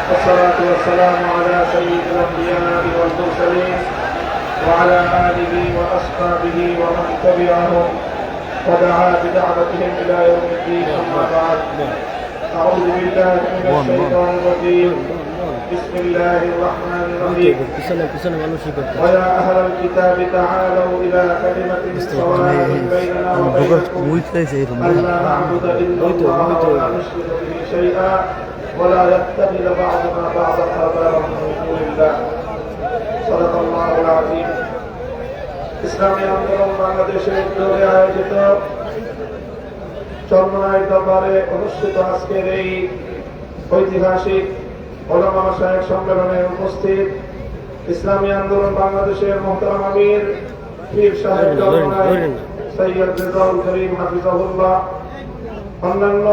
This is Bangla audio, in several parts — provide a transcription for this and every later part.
والصلاة والسلام على سيد الأنبياء والمرسلين وعلى آله وأصحابه ومن تبعهم ودعا بدعوتهم إلى يوم الدين. أما بعد، أعوذ بالله من الشيطان الرجيم. بسم الله الرحمن الرحيم. ويا أهل الكتاب تعالوا إلى كلمة سواء بيننا وبينكم ألا نعبد إلا الله ولا نشرك به شيئا ولا يتخذ بعضنا بعضا أربابا من دون الله. صدق الله العظيم. ইসলামী আন্দোলন বাংলাদেশের উদ্যোগে আয়োজিত চরমনাই দরবারে অনুষ্ঠিত আজকের এই ঐতিহাসিক ওলামা মাশায়েখ সম্মেলনে উপস্থিত ইসলামী আন্দোলন বাংলাদেশের মুহতারাম আমির পীর সাহেব চরমনাই সৈয়দ রেজাউল করিম হাফিজাহুল্লাহ, অন্যান্য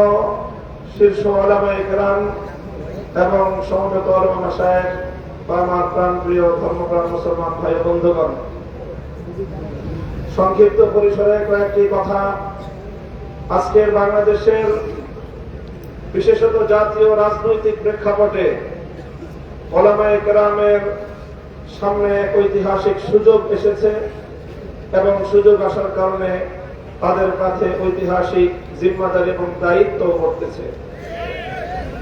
শীর্ষ ওলামায়ে কেরাম এবং সমবেত ওলামা মাশায়েখ বা আমার প্রাণপ্রিয় ধর্মপ্রাণ মুসলমান ভাই বন্ধুগণ, সংক্ষিপ্ত পরিসরে কয়েকটি কথা। আজকের বাংলাদেশের বিশেষত জাতীয় রাজনৈতিক প্রেক্ষাপটে ওলামায়ে কেরামের সামনে ঐতিহাসিক সুযোগ এসেছে এবং সুযোগ আসার কারণে তাদের কাছে ঐতিহাসিক জিম্মাদারি এবং দায়িত্ব পড়তেছে।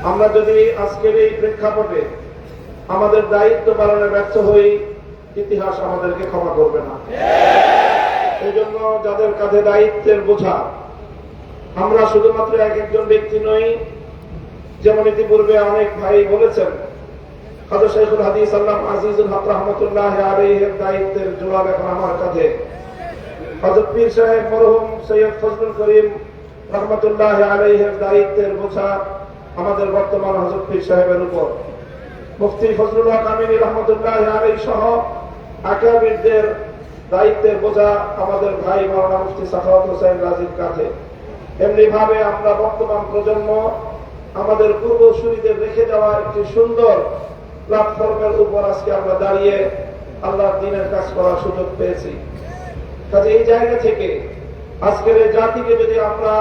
আমরা যদি আজকের এই প্রেক্ষাপটে আমাদের দায়িত্ব পালনে ব্যর্থ হই, ইতিহাস আমাদেরকে ক্ষমা করবে না। এই জন্য যাদের কাঁধে দায়িত্বের বোঝা, আমরা শুধুমাত্র একজন ব্যক্তি নই, যেমন ইতিপূর্বে অনেক ভাই বলেছেন, হযরত শাইখুল হাদিস আল্লামা আজিজুল হক রাহমাতুল্লাহি আলাইহির দায়িত্বের জোয়াব এখন আমার কাঁধে। হযরত পীর সাহেব মরহুম সৈয়দ ফজলুল করিম রাহমাতুল্লাহি আলাইহির দায়িত্বের বোঝা আমাদের বর্তমান হযরত পীর সাহেবের উপর। মুফতি ফজলুল হক আমিনী রাহমাতুল্লাহি আলাইহি সহ আকাবিরদের দায়িত্বের বোঝা আমাদের ভাই মাওলানা মুফতি সাখাওয়াত হোসেন রাজীর কাঁধে। এমনি ভাবে আমরা বর্তমান প্রজন্ম আমাদের পূর্বসূরীদের রেখে যাওয়া একটি সুন্দর প্ল্যাটফর্মের উপর আজকে আমরা দাঁড়িয়ে আল্লাহর দ্বীনের কাজ করার সুযোগ পেয়েছি। কাজে এই জায়গা থেকে আজকের এই জাতিকে যদি আমরা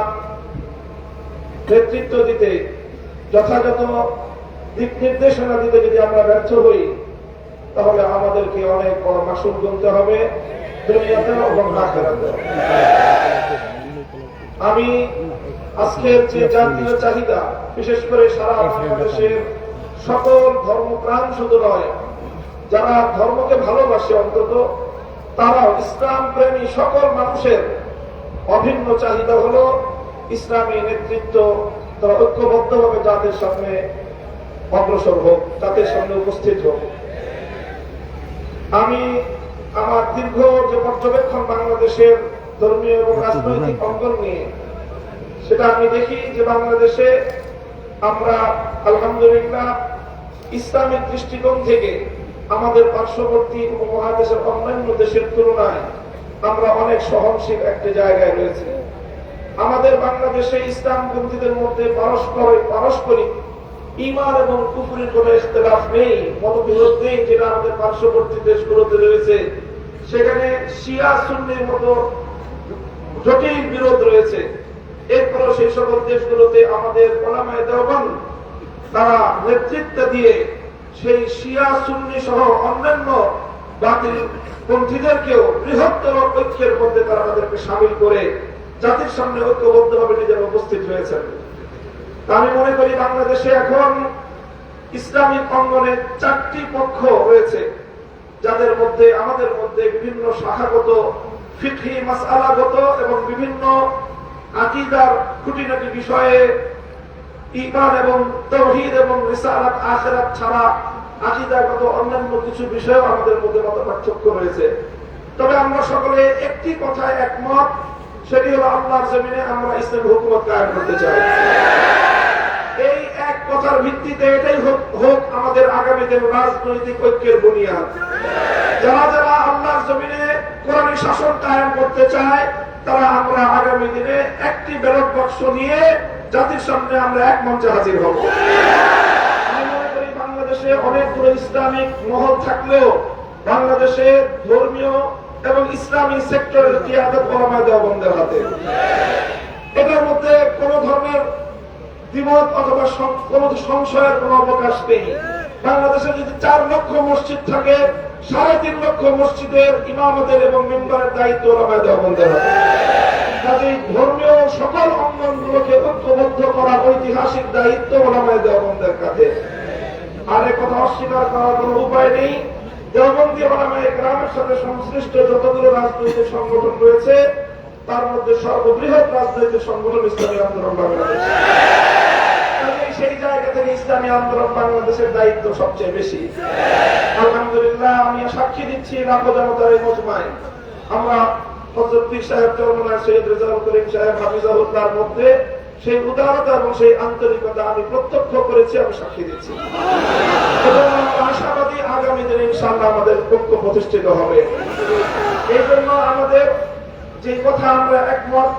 নেতৃত্ব দিতে, যথাযথ দিক নির্দেশনা দিতে যদি আমরা ব্যর্থ হই, তাহলে আমাদেরকে অনেক বড় মাসুল গুনতে হবে দুনিয়াতে এবং আখিরাতে। আমি আজকের যে জাতীয় চাহিদা, বিশেষ করে সারা বাংলাদেশের সকল ধর্মপ্রাণ শুধু নয়, যারা ধর্মকে ভালোবাসে অন্তত তারাও ইসলাম প্রেমী সকল মানুষের অভিন্ন চাহিদা হলো ইসলামী নেতৃত্ব তারা ঐক্যবদ্ধভাবে জাতির সামনে অগ্রসর হোক, জাতির সামনে উপস্থিত হোক। আমি আমার দীর্ঘ যে পর্যবেক্ষণ বাংলাদেশের ধর্মীয় এবং রাজনৈতিক অঙ্গন নিয়ে, সেটা আমি দেখি যে বাংলাদেশে আমরা আলহামদুলিল্লাহ ইসলামিক দৃষ্টিকোণ থেকে আমাদের পার্শ্ববর্তী উপমহাদেশের অন্যান্য দেশের তুলনায় আমরা অনেক সহনশীল একটি জায়গায় রয়েছে। আমাদের বাংলাদেশে ইসলামপন্থীদের মধ্যে পারস্পরিক ঈমান এবং কুফরির কোন ইখতিলাফ নেই, মতবিরোধ নেই, যেটা আমাদের পার্শ্ববর্তী দেশগুলোতে রয়েছে। সেখানে শিয়া সুন্নির মতো জটিল বিরোধ রয়েছে। এরপরও সেই সকল দেশগুলোতে আমাদের উলামায়ে দেওবন্দ তারা নেতৃত্ব দিয়ে সেই শিয়া সুন্নি সহ অন্যান্য বাতিল পন্থীদেরকেও বৃহত্তর ঐক্যের মধ্যে তারা তাদেরকে শামিল করে জাতির সামনে ঐক্যবদ্ধভাবে নিজেরা উপস্থিত হয়েছেন। আমি মনে করি বাংলাদেশে এখন ইসলামিক অঙ্গনে 4টি পক্ষ রয়েছে, যাদের মধ্যে আমাদের মধ্যে বিভিন্ন শাখাগত, ফিকহি মাসআলাগত এবং বিভিন্ন আকীদার খুঁটিনাটি বিষয়ে ঈমান এবং তাওহীদ এবং রিসালাত আখিরাত ছাড়া আকীদাগত অন্যান্য কিছু বিষয় আমাদের মধ্যে মতপার্থক্য রয়েছে। তবে আমরা সকলে একটি কথায় একমত, সেটি হলো আল্লাহর জমিনে আমরা ইসলামী হুকুমত কায়েম করতে চাই। এই এক কথার ভিত্তিতে এটাই হোক আমাদের আগামী দিন রাজনৈতিক ঐক্যের বুনিয়াদ। যারা যারা আল্লাহর জমিনে কোরআনী শাসন কায়েম করতে চায়, তারা আমরা আগামী দিনে একটি ব্যালট বাক্স নিয়ে জাতির সামনে আমরা এক মঞ্চে হাজির হব। আমি মনে করি বাংলাদেশে অনেকগুলো ইসলামিক মহল থাকলেও বাংলাদেশে ধর্মীয় এবং ইসলামী সেক্টরের কিয়াদত ওলামায়ে দেওবন্দের হাতে। এটার মধ্যে কোন ধরনের দ্বিমত অথবা কোন সংশয়ের কোন অবকাশ নেই। বাংলাদেশে যদি 4 লক্ষ মসজিদ থাকে, 3.5 লক্ষ মসজিদের ইমামতের এবং মেম্বারের দায়িত্ব ওলামায়ে দেওবন্দের হাতে। কাজেই ধর্মীয় সকল অঙ্গনগুলোকে ঐক্যবদ্ধ করা ঐতিহাসিক দায়িত্ব ওলামায়ে দেওবন্দের কাছে। আর এ কথা অস্বীকার করার কোন উপায় নেই। দেওবন্দি ওলামায়ে কেরামের সাথে সংশ্লিষ্ট যতগুলো রাজনৈতিক সংগঠন রয়েছে তার মধ্যে সর্ববৃহৎ রাজনৈতিক সংগঠন ইসলামী আন্দোলন বাংলাদেশ। সেই জায়গা থেকে ইসলামী আন্দোলন বাংলাদেশের দায়িত্ব সবচেয়ে বেশি। আলহামদুলিল্লাহ, আমি সাক্ষী দিচ্ছি লাখো জনতার এই মজমায় আমরা হযরত পীর সাহেব চরমনায় সৈয়দ রেজাউল করিম সাহেব হাফিজাহুল্লাহর মধ্যে সেই উদারতা এবং সেই আন্তরিকতা আমি প্রত্যক্ষ করেছি, আমি সাক্ষী দিচ্ছি। এবং আশাবাদী আগামী দিনে ইনশাআল্লাহ আমাদের ঐক্য প্রতিষ্ঠিত হবে। এই জন্য আমাদের যে কথা আমরা একমত,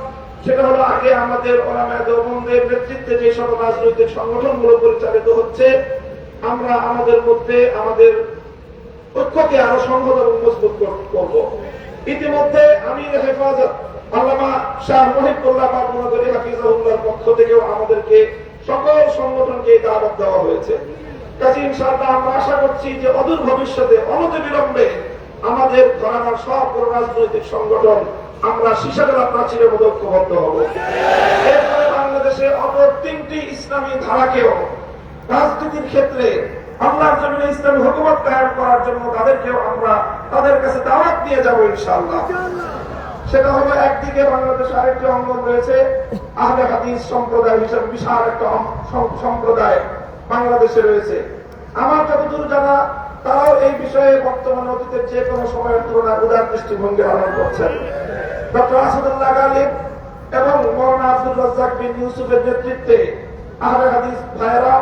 সেটা হলো আগে আমাদের ওলামায়ে দেওবন্দের নেতৃত্বে যে সকল রাজনৈতিক সংগঠনগুলো পরিচালিত হচ্ছে, আমরা আমাদের মধ্যে আমাদের ঐক্যকে আরো সংহত এবং মজবুত করব। ইতিমধ্যে আমির হেফাজত আল্লামা শাহ মুহিবুল্লাহ বাবুনগরী হাফিজাহুল্লাহর পক্ষ থেকেও আমাদেরকে সকল সংগঠনকে দাওয়াত দেওয়া হয়েছে। কাজে ইনশাআল্লাহ আমরা আশা করছি যে অদূর ভবিষ্যতে অনতিবিলম্বে আমাদের ঘরানার সব রাজনৈতিক সংগঠন আমরা সীসাতলা প্রাচীরের মধ্যে ঐক্যবদ্ধ হব। এরপরে বাংলাদেশে অপর 3টি ইসলামী ধারাকেও রাজনীতির ক্ষেত্রে আল্লাহর জমিনে ইসলামী হুকুমত কায়েম করার জন্য তাদেরকেও আমরা তাদের কাছে দাওয়াত দিয়ে যাব ইনশাআল্লাহ। সেটা হলো একদিকে বাংলাদেশে আরেকটি অঙ্গন রয়েছে আহলে হাদিস সম্প্রদায় হিসেবে বিশাল একটা সম্প্রদায় বাংলাদেশে রয়েছে। আমার যতদূর জানা তারাও এই বিষয়ে বর্তমান অতীতের যে কোনো সময়ের তুলনায় উদার দৃষ্টিভঙ্গি পালন করছেন। ডক্টর আসাদুল্লাহ গালিব এবং মৌলানা আব্দুর রাজ্জাক বিন ইউসুফের নেতৃত্বে আহলে হাদিস ভাইয়েরা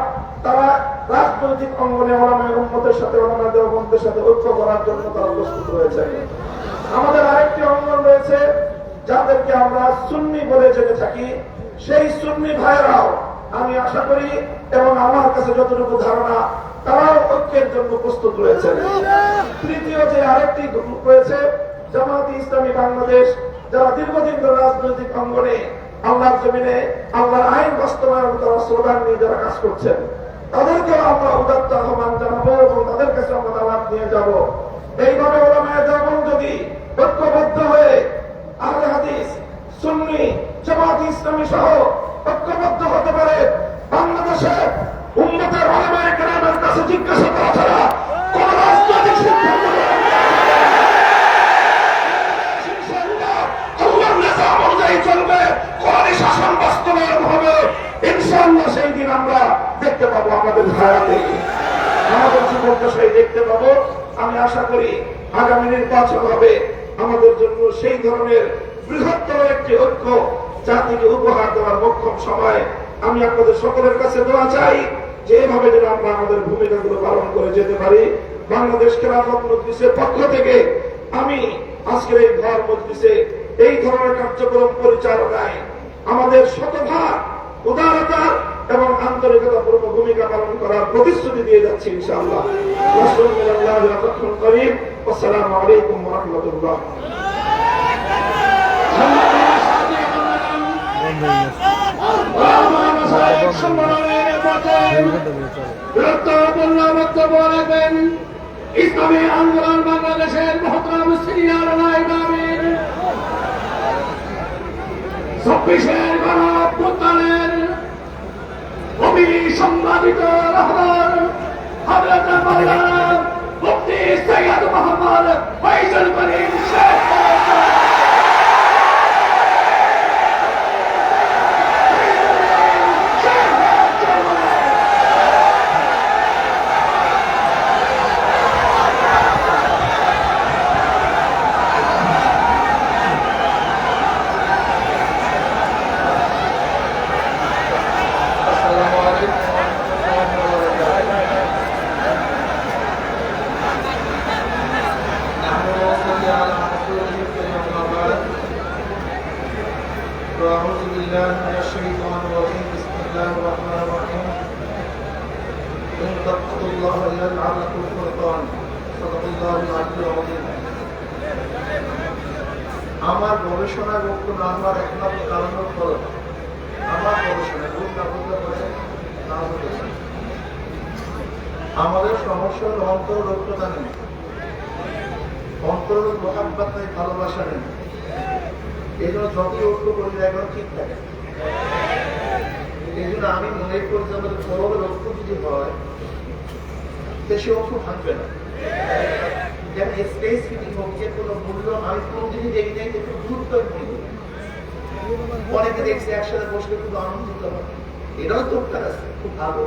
তারা রাজনৈতিক অঙ্গনে ওলামায়ে উম্মতের সাথে ওলামায়ে দেওবন্দের সাথে ঐক্য করার জন্য তারা প্রস্তুত রয়েছে। আমাদের আরেকটি অঙ্গন রয়েছে যাদেরকে আমরা সুন্নি বলে জেনে থাকি, সেই সুন্নি ভাইয়েরাও আমি আশা করি এবং আমার কাছে যতটুকু ধারণা তারাও ঐক্যের জন্য প্রস্তুত রয়েছেন। তৃতীয় যে আরেকটি গ্রুপ রয়েছে জামায়াতে ইসলামী বাংলাদেশ, যারা দীর্ঘদিন ধরে রাজনৈতিক অঙ্গনে আল্লাহর জমিনে আল্লাহর আইন বাস্তবায়ন করার স্লোগান নিয়ে যারা কাজ করছেন, তাদেরকেও আমরা উদাত্ত আহ্বান জানাবো এবং তাদের কাছে আমরা দাওয়াত নিয়ে যাব। এইভাবে ওলামায়ে দেওবন্দ যদি ঐক্যবদ্ধ হয়ে আহলে হাদিস, সুন্নি, জামায়াতে ইসলামী সহ ঐক্যবদ্ধ হতে পারে, বাংলাদেশে উম্মতের ওলামায়ে কেরামের কাছে জিজ্ঞাসা করা ছাড়া কোন রাজনৈতিক সিদ্ধান্ত আল্লাহর নিজাম অনুযায়ী চলবে, কোরআনী শাসন বাস্তবায়ন হবে। ইনশাআল্লাহ সেই দিন আমরা দেখতে পাবো, আমাদের হায়াতে আমাদের জীবদ্দশায় দেখতে পাবো। আমি আশা করি আগামী নির্বাচন হবে আমাদের জন্য সেই ধরনের বৃহত্তর একটি ঐক্য জাতিকে উপহার দেওয়ার মোক্ষম সময়। আমি আপনাদের সকলের কাছে দোয়া চাই যে এভাবে যেন আমরা আমাদের ভূমিকাগুলো পালন করে যেতে পারি। বাংলাদেশ খেলাফত মজলিসের পক্ষ থেকে আমি আজকের এই ঘর মজলিসে এই ধরনের কার্যক্রম পরিচালনায় আমাদের শতভাগ উদারতা এবং আন্তরিকতা পূর্ণ ভূমিকা পালন করার প্রতিশ্রুতি দিয়ে যাচ্ছি ইনশাআল্লাহ। আসসালামু আলাইকুম ওয়া রাহমাতুল্লাহ। ইসলামী আন্দোলন বাংলাদেশের মহতরম সিনিয়র নায়েব আমির 24-এর গণঅভ্যুত্থানের অবিসংবাদিত রহমান হযরত মাওলানা মুফতি সৈয়দ মোহাম্মদ ফয়জুল করিম শেখ الله ليجعلكم فرقان صدق الله العلي العظيم আমার গবেষণায় বক্তব্য আমার একমাত্র কারণ হল আমার গবেষণা ভুল না বলতে পারে না বলতে পারে। আমাদের সমস্যা হল অন্তরতা নেই, অন্তরের মোহাম্মত নেই, ভালোবাসা নেই। এই জন্য যতই ঐক্য করি এখন ঠিক থাকে। এই জন্য আমি মনে করি যে আমাদের পরবের ঐক্য যদি হয় সে ঐক্য থাকবে না। যেমন স্পেস ফিটিং হোক, যে কোনো মূল্য আমি কোনদিনই দেখি নাই যে খুব গুরুত্ব মূল্য। অনেকে দেখছি একসাথে বসলে খুব আনন্দিত হয়, এটাও দরকার আছে, খুব ভালো।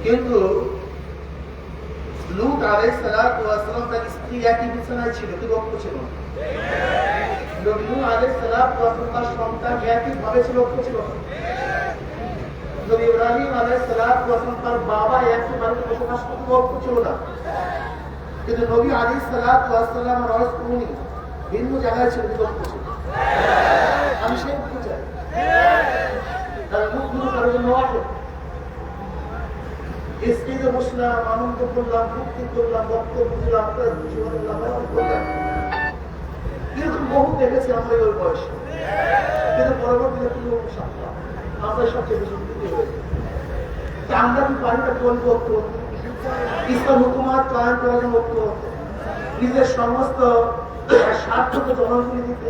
কিন্তু লূত আলাইহিস সালাতু ওয়াস সালাম তার স্ত্রী একই বিছানায় ছিল, কিন্তু ঐক্য ছিল না। নবী নূহ আলাইহিস সালাতু ওয়াস সালাম তার সন্তান একই ভাবে ছিল, ঐক্য ছিল না। নবী ইব্রাহিম আলাইহিস সালাতু ওয়াস সালাম তার বাবা একই বাড়িতে বসবাস করতে, ঐক্য ছিল না। কিন্তু নবী আলাইহিস সালাতু ওয়াস সালাম রস কুনি ভিন্ন জায়গায় ছিল, কিন্তু ঐক্য ছিল। আমি সেই ঐক্য চাই। তার মুখ গুলো কারোর জন্য আছে, স্টেজে বসলাম, আনন্দ করলাম, মুক্তি করলাম, বক্তব্য দিলাম, এরকম বহু দেখেছি আমরা ওই বয়সে। কিন্তু পরবর্তীতে পুরো আমরা সবচেয়ে বেশি ক্ষতি হয়েছে। আমরা কি পারিটা করবো ঐক্য, ইসলাম হুকুমাত কায়েম করার জন্য ঐক্য, নিজের সমস্ত স্বার্থকে জনগণ দিতে,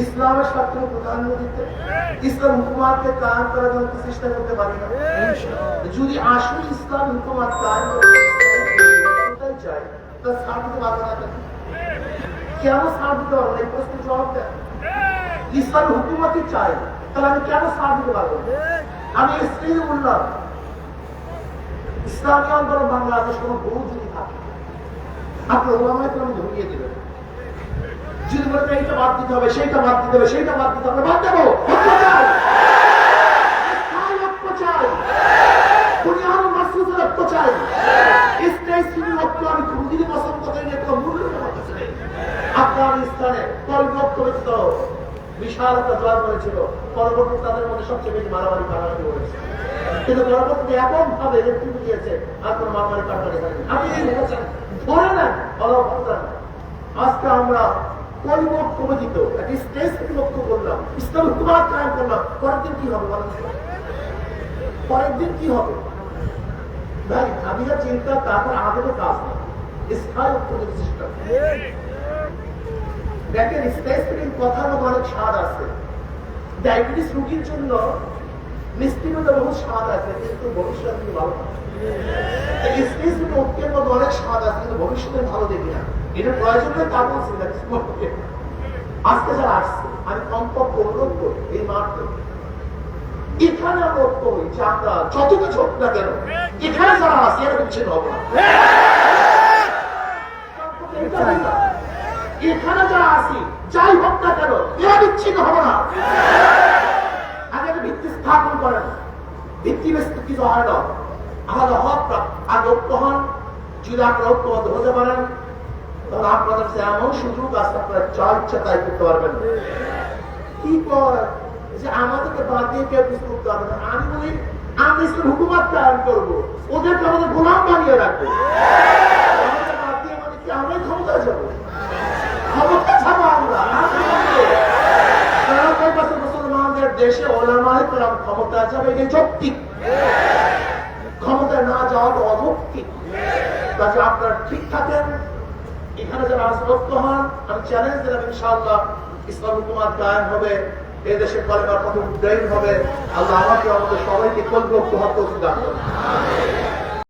ইসলামের স্বার্থকে প্রাধান্য দিতে, ইসলাম হুকুমাতকে কায়েম করার জন্য চেষ্টা করতে পারি না। যদি আসল ইসলাম হুকুমাত কায়েম করতে চাই, তার ছাড় দিতে পারবো না। কেন ছাড় দিতে পারবো না? এই প্রশ্নের জবাব দেন। ইসলাম হুকুমাতই চাই, তাহলে আমি কেন ছাড় দিতে পারবো না? আমি স্ত্রীকে বললাম, ইসলামী আন্দোলন বাংলাদেশ কোনো ভুল যদি থাকে আপনার ওলামায়ে কেরাম ধরিয়ে দেবেন। যদি বলেন এইটা বাদ দিতে হবে, সেইটা বাদ দিতে হবে, সেইটা বাদ দিতে হবে, বাদ দেবো। আমি কোনদিনই পছন্দ করি না, কোনো মূল্য আফগানিস্তানে পরিবর্তিত বিশাল একটা জয় করেছিল। পরবর্তী তাদের মধ্যে সবচেয়ে বেশি মারামারি কাটাকাটি হয়েছে, কিন্তু পরবর্তীতে এমন ভাবে নেতৃত্ব দিয়েছে আর কোনো মারামারি কাটাকাটি হয়নি। আপনি দেখেছেন, ধরে নেন অলভদ্রান। আজকে আমরা পরিবর্তিত একটা স্টেজ থেকে লক্ষ্য করলাম, ইসলাম হুকুমাত কায়েম করলাম। পরের দিন কি হবে বলেন? পরের দিন কি হবে ভাই? আমিরা চিন্তা, তারপর আমাদের কাজ না, স্থায়ী ঐক্যের চেষ্টা। দেখেন, স্টেজ থেকে কথার মধ্যে অনেক স্বাদ আছে। ডায়াবেটিস রোগীর জন্য মিষ্টির মধ্যে বহু স্বাদ আছে, কিন্তু ভবিষ্যৎ ভালো না। স্টেজ থেকে ঐক্যের মধ্যে অনেক স্বাদ আছে, কিন্তু ভবিষ্যতে ভালো দেখি না। এটা প্রয়োজন নেই তা বলছি না। আজকে যারা আসছে, আমি কমপক্ষে অনুরোধ করি এই মাঠে, এখানে আমরা ঐক্য হই যে আমরা যত কিছু হোক না কেন, এখানে যারা আছে এরা বিচ্ছিন্ন হবো না। এখানে যারা আছি যাই হোক না কেন, এরা বিচ্ছিন্ন হবো না। আগে ভিত্তি স্থাপন করেন, ভিত্তি বেশ কিছু হয় না। আমাদের হক আগে ঐক্য হন। যদি আপনারা ঐক্যবদ্ধ হতে পারেন, তাহলে আপনাদের এমন সুযোগ আছে, আপনারা যা ইচ্ছা তাই করতে পারবেন। কি কর যে আমাদেরকে বাদ দিয়ে কেউ কিছু করতে পারবে না। আমি বলি, আমরা ইসলাম হুকুমাত কায়েম করবো, ওদেরকে আমাদের গোলাম বানিয়ে রাখবো। বাদ দিয়ে আমাদের কি আমরাই ক্ষমতায় যাবো? ক্ষমতা যাবো আমরা। মুসলমানদের দেশে ওলামায়ে কেরাম ক্ষমতায় যাবে, এটা যৌক্তিক। ক্ষমতায় না যাওয়াটা অযৌক্তিক। কাজে আপনারা ঠিক থাকেন। এখানে যারা আসক্ত হন, আমি চ্যালেঞ্জ দিলাম, ইনশাআল্লাহ ইসলাম হুকুমাত কায়েম হবে, এদেশের কলেমার পথে উদ্যায়ন হবে। আল্লাহ আমাকে আমাদের সবাইকে কল্পক হাত দান করুন।